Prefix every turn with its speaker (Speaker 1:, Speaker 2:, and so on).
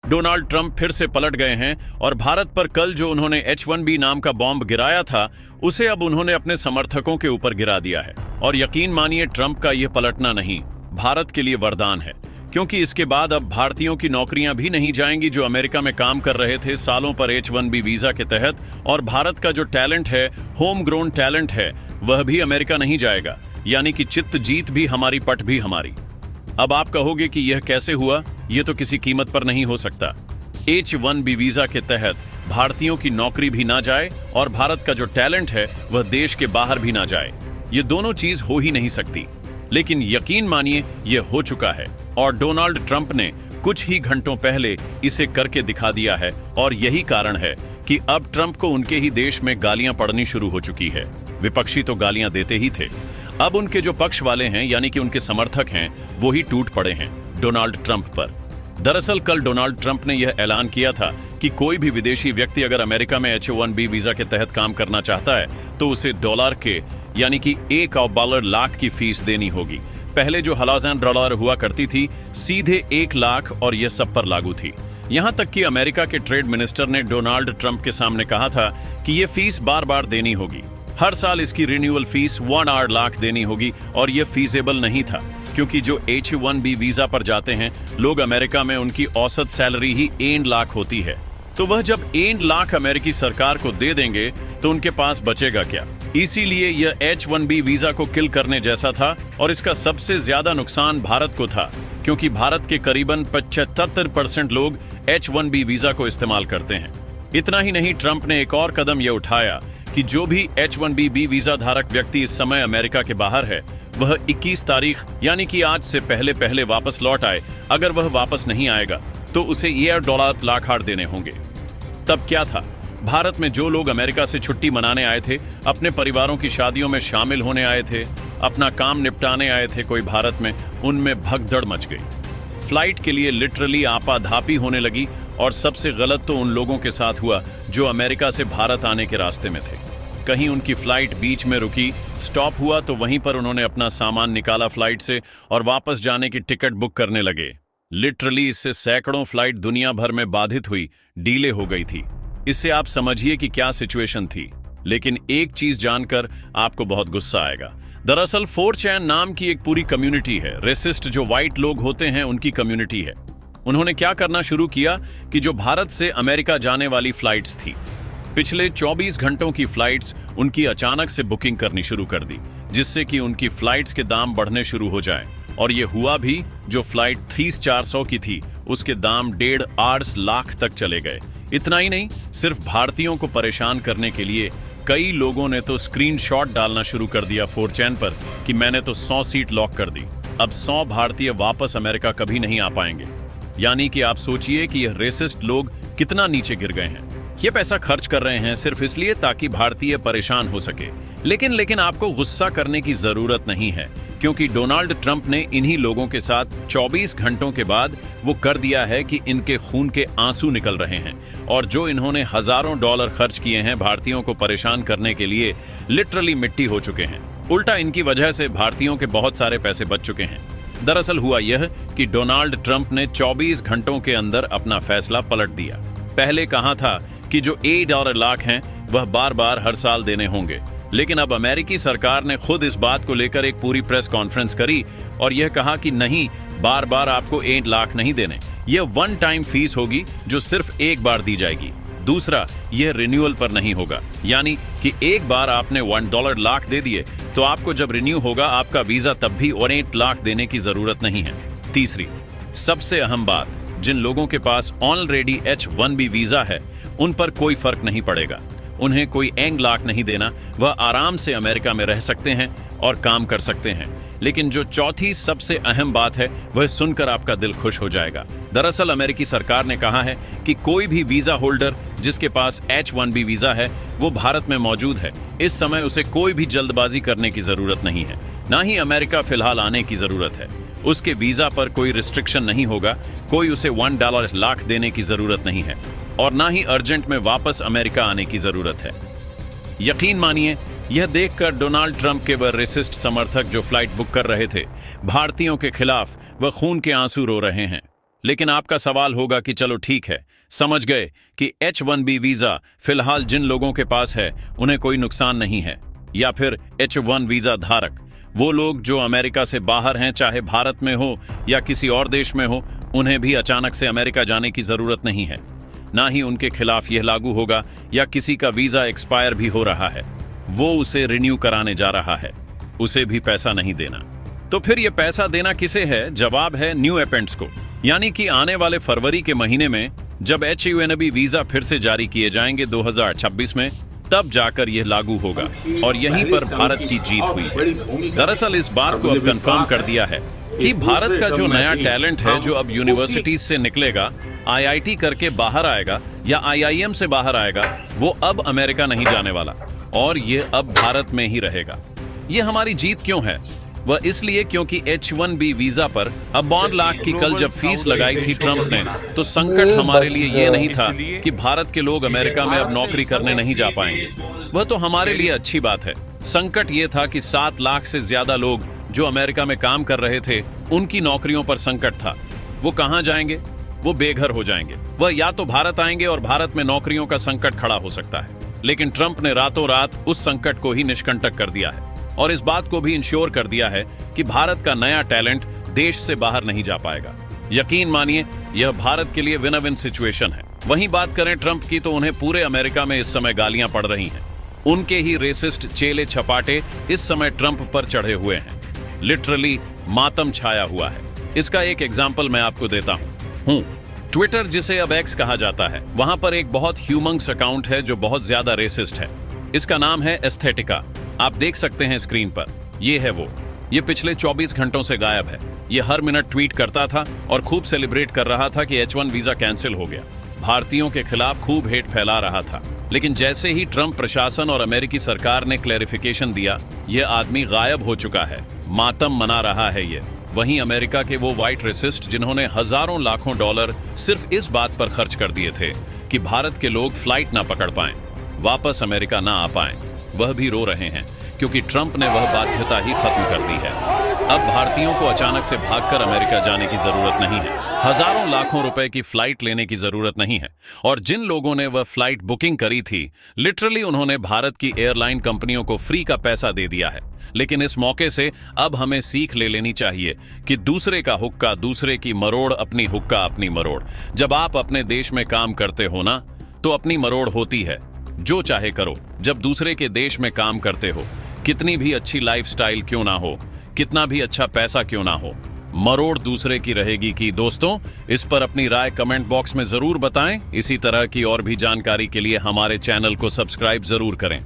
Speaker 1: Donald Trump फिर से पलट गए हैं और भारत पर कल जो उन्होंने H1B नाम का बॉम्ब गिराया था उसे अब उन्होंने अपने समर्थकों के ऊपर गिरा दिया है। और यकीन मानिए ट्रंप का यह पलटना नहीं भारत के लिए वरदान है, क्योंकि इसके बाद अब भारतीयों की नौकरियां भी नहीं जाएंगी जो अमेरिका में काम कर रहे थे सालों पर H1B वीजा के तहत, और भारत का जो टैलेंट है, होम ग्रोन टैलेंट है, वह भी अमेरिका नहीं जाएगा। यानी कि चित्त जीत भी हमारी पट भी हमारी। अब आप कहोगे कि यह कैसे हुआ, यह तो किसी कीमत पर नहीं हो सकता। H1B वीजा के तहत भारतीयों की नौकरी भी ना जाए और भारत का जो टैलेंट है वह देश के बाहर भी ना जाए। ये दोनों चीज हो ही नहीं सकती, लेकिन यकीन मानिए यह हो चुका है और डोनाल्ड ट्रंप ने कुछ ही घंटों पहले इसे करके दिखा दिया है। और यही कारण है कि अब ट्रंप को उनके ही देश में गालियां पड़नी शुरू हो चुकी है। विपक्षी तो गालियां देते ही थे, अब उनके जो पक्ष वाले हैं यानी कि उनके समर्थक हैं वो ही टूट पड़े हैं डोनाल्ड ट्रंप पर। दरअसल कल डोनाल्ड ट्रंप ने यह ऐलान किया था कि कोई भी विदेशी व्यक्ति अगर अमेरिका में H1B वीजा के तहत काम करना चाहता है तो उसे डॉलर के यानी कि $1 लाख की फीस देनी होगी। पहले जो $1,000 हुआ करती थी सीधे 1 लाख और यह सब पर लागू थी। यहां तक कि अमेरिका के ट्रेड मिनिस्टर ने डोनाल्ड ट्रंप के सामने कहा था कि यह फीस बार बार देनी होगी, हर साल इसकी रिन्यूअल फीस 1 लाख देनी होगी। और यह फीजेबल नहीं था, क्योंकि जो H1B वीजा पर जाते हैं लोग अमेरिका में उनकी औसत सैलरी ही 1 लाख होती है। तो वह जब 1 लाख अमेरिकी सरकार को दे देंगे तो उनके पास बचेगा क्या। इसीलिए यह H1B वीजा को किल करने जैसा था और इसका सबसे ज्यादा नुकसान भारत को था, क्योंकि भारत के करीबन 75% लोग H1B वीजा को इस्तेमाल करते हैं। इतना ही नहीं, ट्रंप ने एक और कदम यह उठाया कि जो भी H1B वीजा धारक व्यक्ति इस समय अमेरिका के बाहर है वह 21 तारीख यानी कि आज से पहले वापस लौट आए। अगर वह वापस नहीं आएगा तो उसे $1 लाख देने होंगे। तब क्या था, भारत में जो लोग अमेरिका से छुट्टी मनाने आए थे, अपने परिवारों की शादियों में शामिल होने आए थे, अपना काम निपटाने आए थे कोई भारत में, उनमें भगदड़ मच गई। फ्लाइट के लिए लिटरली आपाधापी होने लगी। और सबसे गलत तो उन लोगों के साथ हुआ जो अमेरिका से भारत आने के रास्ते में थे। कहीं उनकी फ्लाइट बीच में रुकी, स्टॉप हुआ तो वहीं पर उन्होंने अपना सामान निकाला फ्लाइट से और वापस जाने की टिकट बुक करने लगे। लिटरली इससे सैकड़ों फ्लाइट दुनिया भर में बाधित हुई, डीले हो गई थी। इससे आप समझिए कि क्या सिचुएशन थी। लेकिन एक चीज जानकर आपको बहुत गुस्सा आएगा। दरअसल 4chan नाम की एक पूरी कम्युनिटी है, रेसिस्ट जो व्हाइट लोग होते हैं उनकी कम्युनिटी है। उन्होंने क्या करना शुरू किया कि जो भारत से अमेरिका जाने वाली फ्लाइट्स थी, पिछले 24 घंटों की फ्लाइट्स उनकी अचानक से बुकिंग करनी शुरू कर दी, जिससे कि उनकी फ्लाइट्स के दाम बढ़ने शुरू हो जाएं। और ये हुआ भी। जो फ्लाइट 3400 की थी उसके दाम 1.5 लाख तक चले गए। इतना ही नहीं, सिर्फ भारतीयों को परेशान करने के लिए कई लोगों ने तो स्क्रीनशॉट डालना शुरू कर दिया 4chan पर कि मैंने तो 100 सीट लॉक कर दी, अब 100 भारतीय वापस अमेरिका कभी नहीं आ पाएंगे। यानी कि आप सोचिए कि यह रेसिस्ट लोग कितना नीचे गिर गए हैं। ये पैसा खर्च कर रहे हैं सिर्फ इसलिए ताकि भारतीय परेशान हो सके। लेकिन आपको गुस्सा करने की जरूरत नहीं है, क्योंकि डोनाल्ड ट्रंप ने इन्हीं लोगों के साथ 24 घंटों के बाद वो कर दिया है कि इनके खून के आंसू निकल रहे हैं। और जो इन्होंने हजारों डॉलर खर्च किए हैं भारतीयों को परेशान करने के लिए, लिटरली मिट्टी हो चुके हैं। उल्टा इनकी वजह से भारतीयों के बहुत सारे पैसे बच चुके हैं। दरअसल हुआ यह कि डोनाल्ड ट्रंप ने 24 घंटों के अंदर अपना फैसला पलट दिया। पहले कहा था कि जो $1 लाख हैं वह बार बार हर साल देने होंगे, लेकिन अब अमेरिकी सरकार ने खुद इस बात को लेकर एक पूरी प्रेस कॉन्फ्रेंस करी और यह कहा कि नहीं, बार बार आपको 1 लाख नहीं देने, यह वन टाइम फीस होगी जो सिर्फ एक बार दी जाएगी। दूसरा, यह रिन्यूअल पर नहीं होगा, यानी कि एक बार आपने $1 लाख दे दिए तो आपको जब रिन्यू होगा आपका वीजा तब भी 1 लाख देने की जरूरत नहीं है। तीसरी, सबसे अहम बात, जिन लोगों के पास ऑलरेडी H1B वीजा है उन पर कोई फर्क नहीं पड़ेगा। उन्हें कोई 1 लाख नहीं देना, वह आराम से अमेरिका में रह सकते हैं और काम कर सकते हैं। लेकिन जो चौथी सबसे अहम बात है वह सुनकर आपका दिल खुश हो जाएगा। दरअसल अमेरिकी सरकार ने कहा है कि कोई भी वीजा होल्डर जिसके पास H1B वीजा है वो भारत में मौजूद है, इस समय उसे कोई भी जल्दबाजी करने की जरूरत नहीं है, ना ही अमेरिका फिलहाल आने की जरूरत है। उसके वीजा पर कोई रिस्ट्रिक्शन नहीं होगा, कोई उसे $1 लाख देने की जरूरत नहीं है और ना ही अर्जेंट में वापस अमेरिका आने की जरूरत है। यकीन मानिए, यह देखकर डोनाल्ड ट्रंप के वह रेसिस्ट समर्थक जो फ्लाइट बुक कर रहे थे भारतीयों के खिलाफ, वह खून के आंसू रो रहे हैं। लेकिन आपका सवाल होगा कि चलो ठीक है, समझ गए कि H1B वीजा फिलहाल जिन लोगों के पास है उन्हें कोई नुकसान नहीं है, या फिर H1 वीजा धारक वो लोग जो अमेरिका से बाहर हैं, चाहे भारत में हो या किसी और देश में हो, उन्हें भी अचानक से अमेरिका जाने की जरूरत नहीं है। ना ही उनके खिलाफ यह लागू होगा या किसी का वीजा एक्सपायर भी हो रहा है, वो उसे रिन्यू कराने जा रहा है, उसे भी पैसा नहीं देना। तो फिर यह पैसा देना किसे है? जवाब है न्यू एपेंट्स को, यानी कि आने वाले फरवरी के महीने में जब H1B वीजा फिर से जारी किए जाएंगे 2026 में, तब जाकर यह लागू होगा। और यहीं पर भारत की जीत हुई है। दरअसल इस बात को अब कंफर्म कर दिया है कि भारत का जो नया टैलेंट है, जो अब यूनिवर्सिटीज से निकलेगा, IIT करके बाहर आएगा या IIM से बाहर आएगा, वो अब अमेरिका नहीं जाने वाला और ये अब भारत में ही रहेगा। ये हमारी जीत क्यों है? वह इसलिए क्योंकि H1B वीजा पर अब 12 लाख की कल जब फीस लगाई थी ट्रंप ने, तो संकट हमारे लिए ये नहीं था कि भारत के लोग अमेरिका में अब नौकरी करने नहीं जा पाएंगे। वह तो हमारे लिए अच्छी बात है। संकट ये था कि 7 लाख से ज्यादा लोग जो अमेरिका में काम कर रहे थे, उनकी नौकरियों पर संकट था। वो कहां जाएंगे? वो बेघर हो जाएंगे। वह या तो भारत आएंगे और भारत में नौकरियों का संकट खड़ा हो सकता है। लेकिन ट्रंप ने रातों रात उस संकट को ही निष्कंटक कर दिया है और इस बात को भी इंश्योर कर दिया है कि भारत का नया टैलेंट देश से बाहर नहीं जा पाएगा। यकीन मानिए, यह भारत के लिए विन विन सिचुएशन है। वहीं बात करें ट्रंप की, तो उन्हें पूरे अमेरिका में इस समय गालियां पड़ रही हैं। उनके ही रेसिस्ट चेले छपाटे इस समय ट्रंप पर चढ़े हुए हैं। लिटरली मातम छाया हुआ है। इसका एक एग्जाम्पल मैं आपको देता हूं। ट्विटर, जिसे अब एक्स कहा जाता है, वहां पर एक बहुत ह्यूमंग्स अकाउंट है जो बहुत ज्यादा रेसिस्ट है। इसका नाम है एस्थेटिका। आप देख सकते हैं स्क्रीन पर, ये है वो। ये पिछले 24 घंटों से गायब है। ये हर मिनट ट्वीट करता था और खूब सेलिब्रेट कर रहा था कि H1 वीजा कैंसिल हो गया। भारतीयों के खिलाफ खूब हेट फैला रहा था। लेकिन जैसे ही ट्रंप प्रशासन और अमेरिकी सरकार ने क्लैरिफिकेशन दिया, यह आदमी गायब हो चुका है। मातम मना रहा है ये। वहीं अमेरिका के वो व्हाइट रेसिस्ट जिन्होंने हजारों लाखों डॉलर सिर्फ इस बात पर खर्च कर दिए थे कि भारत के लोग फ्लाइट ना पकड़ पाएं, वापस अमेरिका ना आ पाएं, वह भी रो रहे हैं क्योंकि ट्रंप ने वह बाध्यता ही खत्म कर दी है। अब भारतीयों को अचानक से भागकर अमेरिका जाने की जरूरत नहीं है। हजारों लाखों रुपए की फ्लाइट लेने की जरूरत नहीं है। और जिन लोगों ने वह फ्लाइट बुकिंग करी थी, लिटरली उन्होंने भारत की एयरलाइन कंपनियों को फ्री का पैसा दे दिया है। लेकिन इस मौके से अब हमें सीख ले लेनी चाहिए कि दूसरे का हुक्का, दूसरे की मरोड़, अपनी हुक्का अपनी मरोड़। जब आप अपने देश में काम करते हो ना, तो अपनी मरोड़ होती है। जो चाहे करो। जब दूसरे के देश में काम करते हो, कितनी भी अच्छी लाइफस्टाइल क्यों ना हो, कितना भी अच्छा पैसा क्यों ना हो, मरोड़ दूसरे की रहेगी। कि दोस्तों, इस पर अपनी राय कमेंट बॉक्स में जरूर बताएं। इसी तरह की और भी जानकारी के लिए हमारे चैनल को सब्सक्राइब जरूर करें।